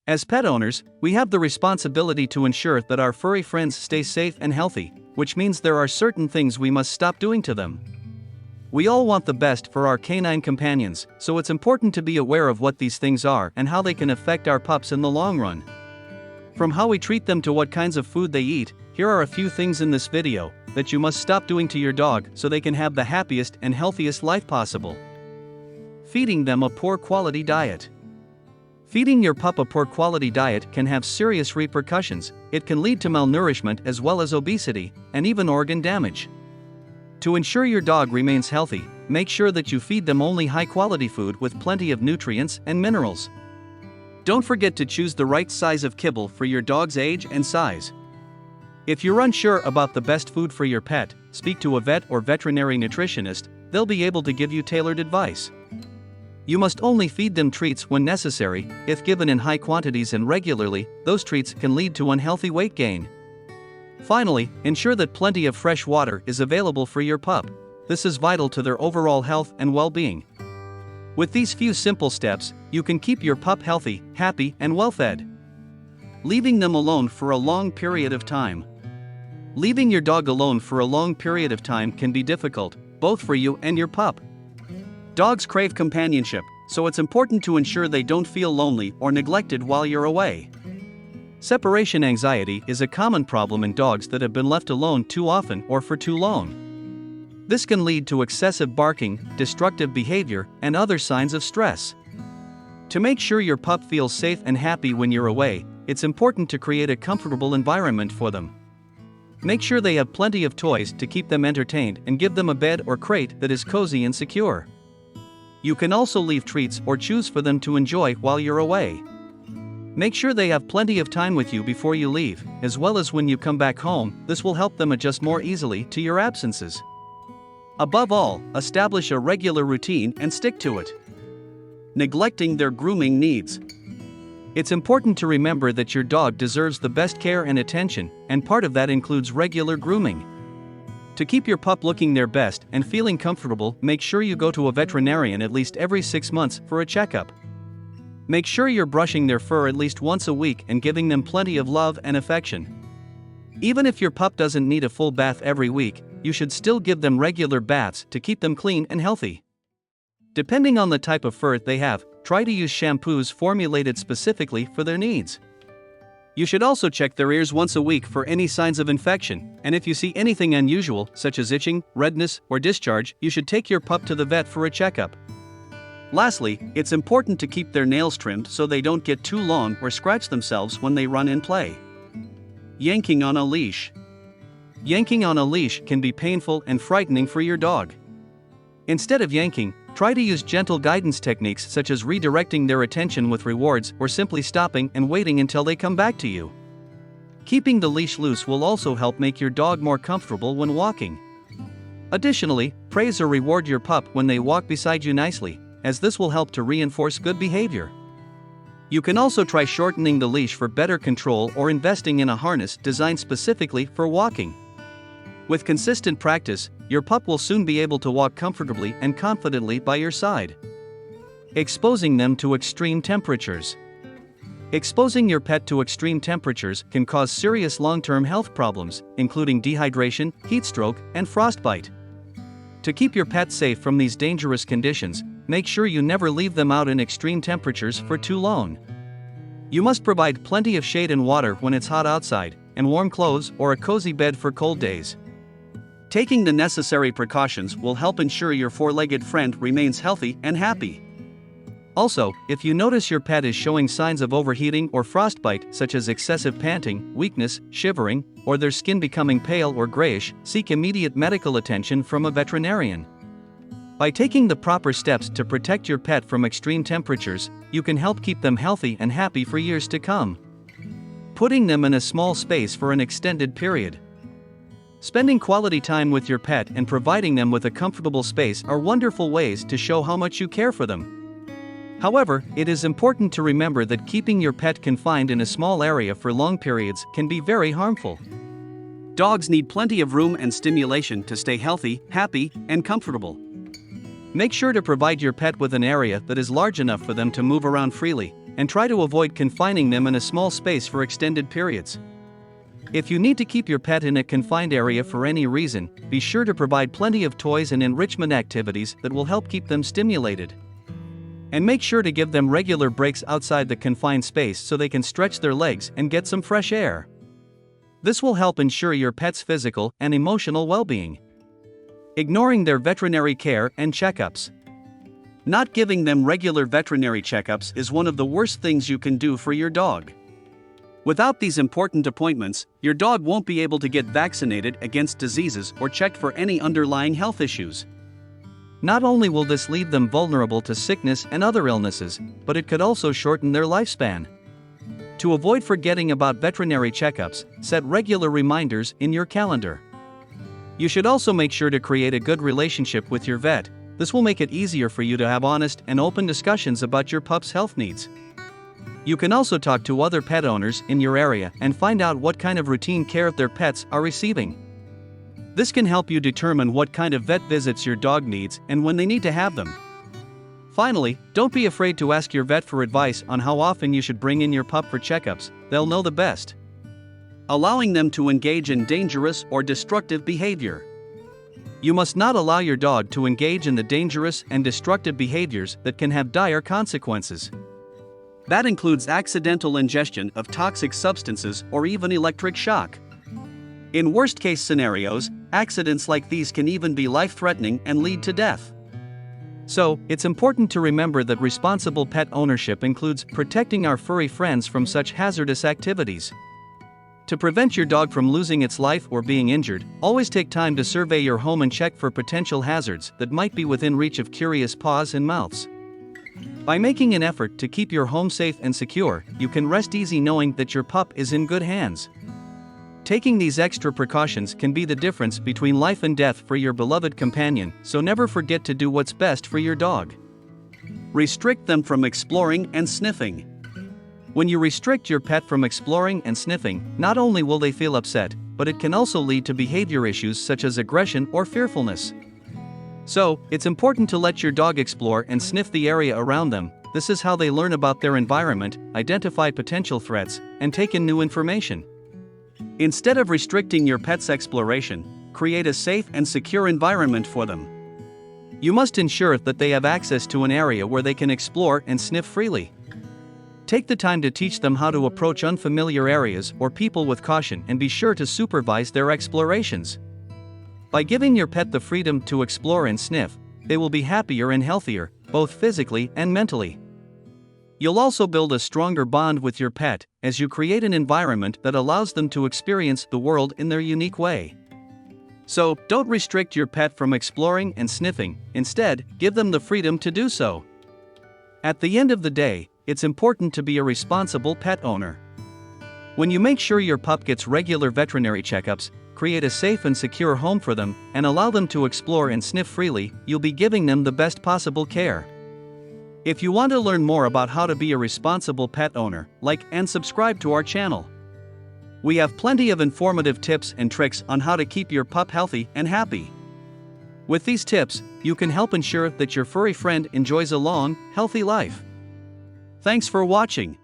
As pet owners, we have the responsibility to ensure that our furry friends stay safe and healthy, which means there are certain things we must stop doing to them. We all want the best for our canine companions, so it's important to be aware of what these things are and how they can affect our pups in the long run. From how we treat them to what kinds of food they eat, here are a few things in this video that you must stop doing to your dog so they can have the happiest and healthiest life possible. Feeding them a poor quality diet. Feeding your pup a poor quality diet can have serious repercussions. It can lead to malnourishment as well as obesity, and even organ damage. To ensure your dog remains healthy, make sure that you feed them only high-quality food with plenty of nutrients and minerals. Don't forget to choose the right size of kibble for your dog's age and size. If you're unsure about the best food for your pet, speak to a vet or veterinary nutritionist. They'll be able to give you tailored advice. You must only feed them treats when necessary. If given in high quantities and regularly, those treats can lead to unhealthy weight gain. Finally, ensure that plenty of fresh water is available for your pup. This is vital to their overall health and well-being. With these few simple steps, you can keep your pup healthy, happy, and well-fed. Leaving them alone for a long period of time. Leaving your dog alone for a long period of time can be difficult, both for you and your pup. Dogs crave companionship, so it's important to ensure they don't feel lonely or neglected while you're away. Separation anxiety is a common problem in dogs that have been left alone too often or for too long. This can lead to excessive barking, destructive behavior, and other signs of stress. To make sure your pup feels safe and happy when you're away, it's important to create a comfortable environment for them. Make sure they have plenty of toys to keep them entertained and give them a bed or crate that is cozy and secure. You can also leave treats or choose for them to enjoy while you're away. Make sure they have plenty of time with you before you leave, as well as when you come back home. This will help them adjust more easily to your absences. Above all, establish a regular routine and stick to it. Neglecting their grooming needs. It's important to remember that your dog deserves the best care and attention, and part of that includes regular grooming. To keep your pup looking their best and feeling comfortable, make sure you go to a veterinarian at least every 6 months for a checkup. Make sure you're brushing their fur at least once a week and giving them plenty of love and affection. Even if your pup doesn't need a full bath every week, you should still give them regular baths to keep them clean and healthy. Depending on the type of fur they have, try to use shampoos formulated specifically for their needs. You should also check their ears once a week for any signs of infection, and if you see anything unusual, such as itching, redness, or discharge, you should take your pup to the vet for a checkup. Lastly, it's important to keep their nails trimmed so they don't get too long or scratch themselves when they run and play. Yanking on a leash. Yanking on a leash can be painful and frightening for your dog. Instead of yanking, try to use gentle guidance techniques such as redirecting their attention with rewards or simply stopping and waiting until they come back to you. Keeping the leash loose will also help make your dog more comfortable when walking. Additionally, praise or reward your pup when they walk beside you nicely, as this will help to reinforce good behavior. You can also try shortening the leash for better control or investing in a harness designed specifically for walking. With consistent practice, your pup will soon be able to walk comfortably and confidently by your side. Exposing them to extreme temperatures. Exposing your pet to extreme temperatures can cause serious long-term health problems, including dehydration, heat stroke, and frostbite. To keep your pet safe from these dangerous conditions, make sure you never leave them out in extreme temperatures for too long. You must provide plenty of shade and water when it's hot outside, and warm clothes or a cozy bed for cold days. Taking the necessary precautions will help ensure your four-legged friend remains healthy and happy. Also, if you notice your pet is showing signs of overheating or frostbite, such as excessive panting, weakness, shivering, or their skin becoming pale or grayish, seek immediate medical attention from a veterinarian. By taking the proper steps to protect your pet from extreme temperatures, you can help keep them healthy and happy for years to come. Putting them in a small space for an extended period. Spending quality time with your pet and providing them with a comfortable space are wonderful ways to show how much you care for them. However, it is important to remember that keeping your pet confined in a small area for long periods can be very harmful. Dogs need plenty of room and stimulation to stay healthy, happy, and comfortable. Make sure to provide your pet with an area that is large enough for them to move around freely, and try to avoid confining them in a small space for extended periods. If you need to keep your pet in a confined area for any reason, be sure to provide plenty of toys and enrichment activities that will help keep them stimulated. And make sure to give them regular breaks outside the confined space so they can stretch their legs and get some fresh air. This will help ensure your pet's physical and emotional well-being. Ignoring their veterinary care and checkups. Not giving them regular veterinary checkups is one of the worst things you can do for your dog. Without these important appointments, your dog won't be able to get vaccinated against diseases or checked for any underlying health issues. Not only will this leave them vulnerable to sickness and other illnesses, but it could also shorten their lifespan. To avoid forgetting about veterinary checkups, set regular reminders in your calendar. You should also make sure to create a good relationship with your vet. This will make it easier for you to have honest and open discussions about your pup's health needs. You can also talk to other pet owners in your area and find out what kind of routine care their pets are receiving. This can help you determine what kind of vet visits your dog needs and when they need to have them. Finally, don't be afraid to ask your vet for advice on how often you should bring in your pup for checkups. They'll know the best. Allowing them to engage in dangerous or destructive behavior. You must not allow your dog to engage in the dangerous and destructive behaviors that can have dire consequences. That includes accidental ingestion of toxic substances or even electric shock. In worst-case scenarios, accidents like these can even be life-threatening and lead to death. So, it's important to remember that responsible pet ownership includes protecting our furry friends from such hazardous activities. To prevent your dog from losing its life or being injured, always take time to survey your home and check for potential hazards that might be within reach of curious paws and mouths. By making an effort to keep your home safe and secure, you can rest easy knowing that your pup is in good hands. Taking these extra precautions can be the difference between life and death for your beloved companion, so never forget to do what's best for your dog. Restrict them from exploring and sniffing. When you restrict your pet from exploring and sniffing, not only will they feel upset, but it can also lead to behavior issues such as aggression or fearfulness. So, it's important to let your dog explore and sniff the area around them. This is how they learn about their environment, identify potential threats, and take in new information. Instead of restricting your pet's exploration, create a safe and secure environment for them. You must ensure that they have access to an area where they can explore and sniff freely. Take the time to teach them how to approach unfamiliar areas or people with caution and be sure to supervise their explorations. By giving your pet the freedom to explore and sniff, they will be happier and healthier, both physically and mentally. You'll also build a stronger bond with your pet as you create an environment that allows them to experience the world in their unique way. So, don't restrict your pet from exploring and sniffing, instead, give them the freedom to do so. At the end of the day, it's important to be a responsible pet owner. When you make sure your pup gets regular veterinary checkups, create a safe and secure home for them, and allow them to explore and sniff freely, you'll be giving them the best possible care. If you want to learn more about how to be a responsible pet owner, like and subscribe to our channel. We have plenty of informative tips and tricks on how to keep your pup healthy and happy. With these tips, you can help ensure that your furry friend enjoys a long, healthy life. Thanks for watching.